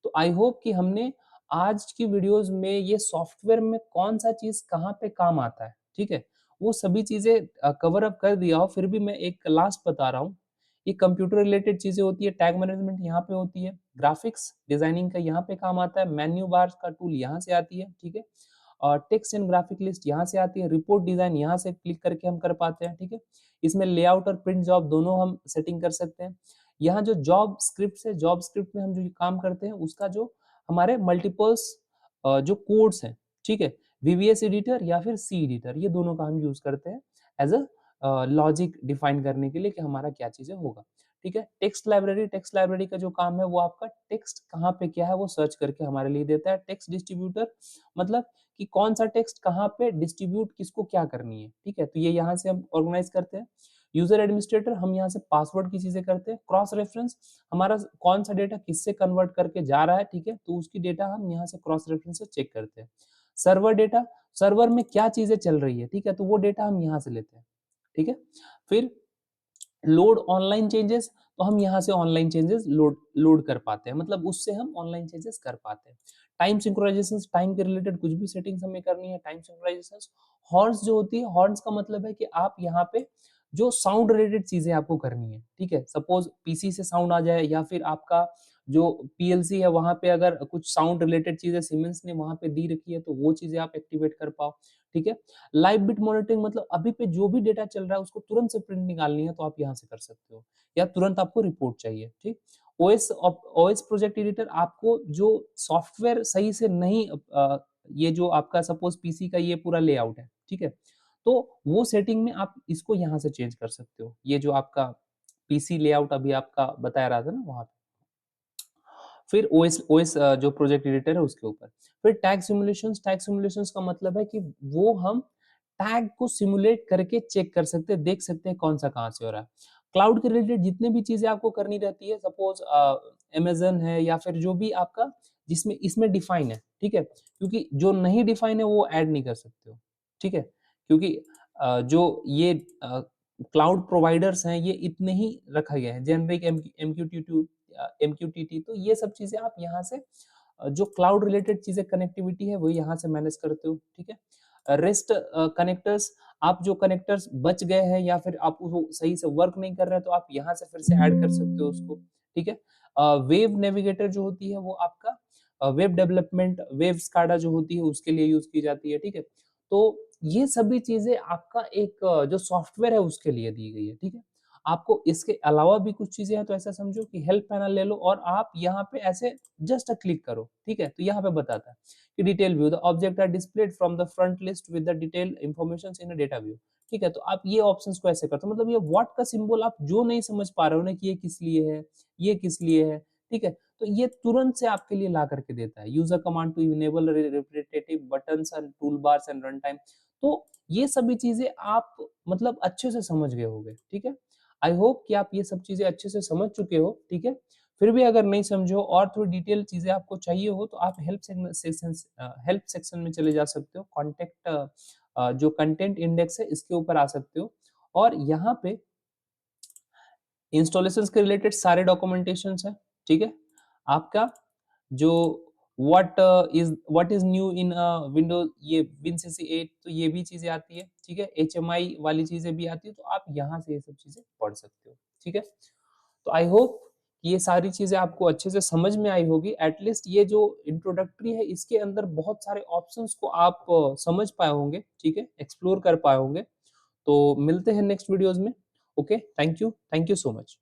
तो आई होप कि हमने आज की वीडियोस में ये सॉफ्टवेयर में कौन सा चीज कहाँ पे काम आता है, ठीक है? वो सभी चीजें कवर अप कर दिया हो, फिर भी मैं एक लास्ट बता रहा हूँ। ये कंप्यूटर रिलेटेड चीजें होती है, टैग मैनेजमेंट यहाँ पे होती है, ग्राफिक्स डिजाइनिंग का यहाँ पे काम आता है, मेन्यू बार का टूल यहाँ से आती है, ठीक है? टेक्स्ट एंड ग्राफिक लिस्ट यहाँ से आती है, रिपोर्ट डिजाइन यहाँ से क्लिक करके हम कर पाते हैं, ठीक है? इसमें लेआउट और प्रिंट जॉब दोनों हम सेटिंग कर सकते हैं। यहाँ जो जॉब स्क्रिप्ट है, जॉब स्क्रिप्ट में हम जो काम करते हैं उसका जो हमारे मल्टीपल्स जो कोड्स हैं, ठीक है? वीवीएस एडिटर या फिर सी एडिटर, ये दोनों का हम यूज करते हैं एज अ लॉजिक डिफाइन करने के लिए कि हमारा क्या चीजें होगा, ठीक है? टेक्स्ट लाइब्रेरी का जो काम है वो आपका टेक्स्ट कहाँ पे क्या है वो सर्च करके हमारे लिए देता है। टेक्स्ट डिस्ट्रीब्यूटर मतलब कि कौन सा टेक्स्ट कहाँ पे डिस्ट्रीब्यूट किसको क्या करनी है, ठीक है? तो ये यहाँ से हम ऑर्गेनाइज करते हैं। यूजर एडमिनिस्ट्रेटर हम यहाँ से पासवर्ड की चीजें करते हैं। क्रॉस रेफरेंस हमारा कौन सा डेटा किससे कन्वर्ट करके जा रहा है, ठीक है? तो उसकी डेटा हम यहाँ से क्रॉस रेफरेंस से चेक करते हैं। सर्वर डेटा, सर्वर में क्या चीजें चल रही है, ठीक है? तो वो डेटा हम यहाँ से लेते हैं, ठीक है? फिर लोड ऑनलाइन चेंजेस, तो हम यहाँ से ऑनलाइन चेंजेस लोड लोड कर पाते हैं, मतलब उससे हम ऑनलाइन चेंजेस कर पाते हैं। टाइम सिंक्रोनाइजेशन, टाइम के रिलेटेड कुछ भी सेटिंग्स हमें करनी है, टाइम सिंक्रोनाइजेशन। हॉर्न्स जो होती है, हॉर्न्स का मतलब है कि आप यहाँ पे जो साउंड रिलेटेड चीजें आपको करनी है, ठीक है? सपोज पीसी से साउंड आ जाए या फिर आपका जो पीएलसी है वहां पे अगर कुछ साउंड रिलेटेड चीजें सीमेंस ने वहां पे दी रखी है, तो वो चीजें आप एक्टिवेट कर पाओ, ठीक है? लाइव बिट मॉनिटरिंग मतलब अभी पे जो भी डेटा चल रहा है उसको तुरंत से प्रिंट निकालनी है, तो आप यहाँ से कर सकते हो, या तुरंत आपको रिपोर्ट चाहिए, ठीक? ओएस प्रोजेक्ट एडिटर आपको जो सॉफ्टवेयर सही से नहीं ये जो आपका सपोज पीसी का ये पूरा लेआउट है, ठीक है? तो वो सेटिंग में आप इसको यहाँ से चेंज कर सकते हो, ये जो आपका पीसी लेआउट अभी आपका बताया रहा था ना वहाँ पे। फिर ओएस जो प्रोजेक्ट एडिटर है उसके ऊपर। फिर टैग सिमुलेशंस का मतलब है कि वो हम टैग को सिमुलेट करके चेक कर सकते हैं, देख सकते हैं कौन-सा कहाँ से हो रहा है। क्लाउड के रिलेटेड जितने भी चीज़ें आपको करनी रहती है, सपोज़ अमेज़न है या फिर जो भी आपका जिसमें इसमें डिफाइन है, ठीक है? क्योंकि जो नहीं डिफाइन है वो ऐड नहीं कर सकते हो, ठीक है? क्योंकि जो ये क्लाउड प्रोवाइडर्स हैं ये इतने ही रखा गया है, जेनेरिक एमक्यूटीटी, तो ये सब चीज़ें आप यहाँ से जो क्लाउड रिलेटेड चीज़ें कनेक्टिविटी है वो यहाँ से मैनेज करते हो, ठीक है? रेस्ट कनेक्टर्स, आप जो कनेक्टर्स बच गए हैं या फिर आप वो सही से वर्क नहीं कर रहे हैं तो आप यहाँ से फिर से ऐड कर सकते हो उसको, ठीक है? वेव नेविगेटर जो होती है वो आपका वेब डेवलपमेंट, वेब स्काडा जो होती है उसके लिए यूज़ की जाती है, ठीक है? तो ये सभी चीज़ें आपका एक जो सॉफ्टवेयर है उसके लिए दी गई है, ठीक है? आपको इसके अलावा भी कुछ चीज़ें हैं तो ऐसा समझो कि हेल्प पैनल ले लो और आप यहाँ पे ऐसे जस्ट क्लिक करो, ठीक है? तो यहाँ पे बताता है कि detail view, the object are displayed from the front list with the detail informations in a data view, ठीक है? तो आप ये ऑप्शंस को ऐसे करते हो, मतलब ये व्हाट का सिंबल आप जो नहीं समझ पा रहे हो ना कि ये किस लिए है, ये किस लिए है, ठीक है? तो ये तुरंत से आपके लिए ला करके देता है। Use a command to enable repetitive buttons and toolbars and run time. तो ये सभी चीज़ें आप मतलब अच्छे से समझ गए होंगे, ठीक है? आई होप कि आप ये सब चीज़ें अच्छे से समझ चुके हो, ठीक है? फिर भी अगर नहीं समझे हो और थोड़ी डिटेल चीज़ें आपको चाहिए हो तो आप हेल्प सेक्शन में चले जा सकते हो। कॉन्टैक्ट जो कंटेंट इंडेक्स है इसके ऊपर आ सकते हो और यहाँ पे इंस्टॉलेशंस के रिलेटेड सारे डॉक्यूमेंटेशंस हैं, ठीक है? आपका जो what is new in Windows, ये विनसीसी 8, तो ये भी चीज़ें आती है, ठीक है? एचएमआई वाली चीज़ें भी आती है, तो आप यहाँ से ये सब चीज़ें पढ़ सकते हो, ठीक है? तो आई होप कि ये सारी चीज़ें आपको अच्छे से समझ में आई होगी। एट लीस्ट ये जो इंट्रोडक्टरी है इसके अंदर बहुत सारे ऑप्शंस को आप समझ पाए होंगे, ठीक है? एक्सप्लोर कर पाए होंगे। तो मिलते हैं नेक्स्ट वीडियोज़ में। Okay, thank you so much.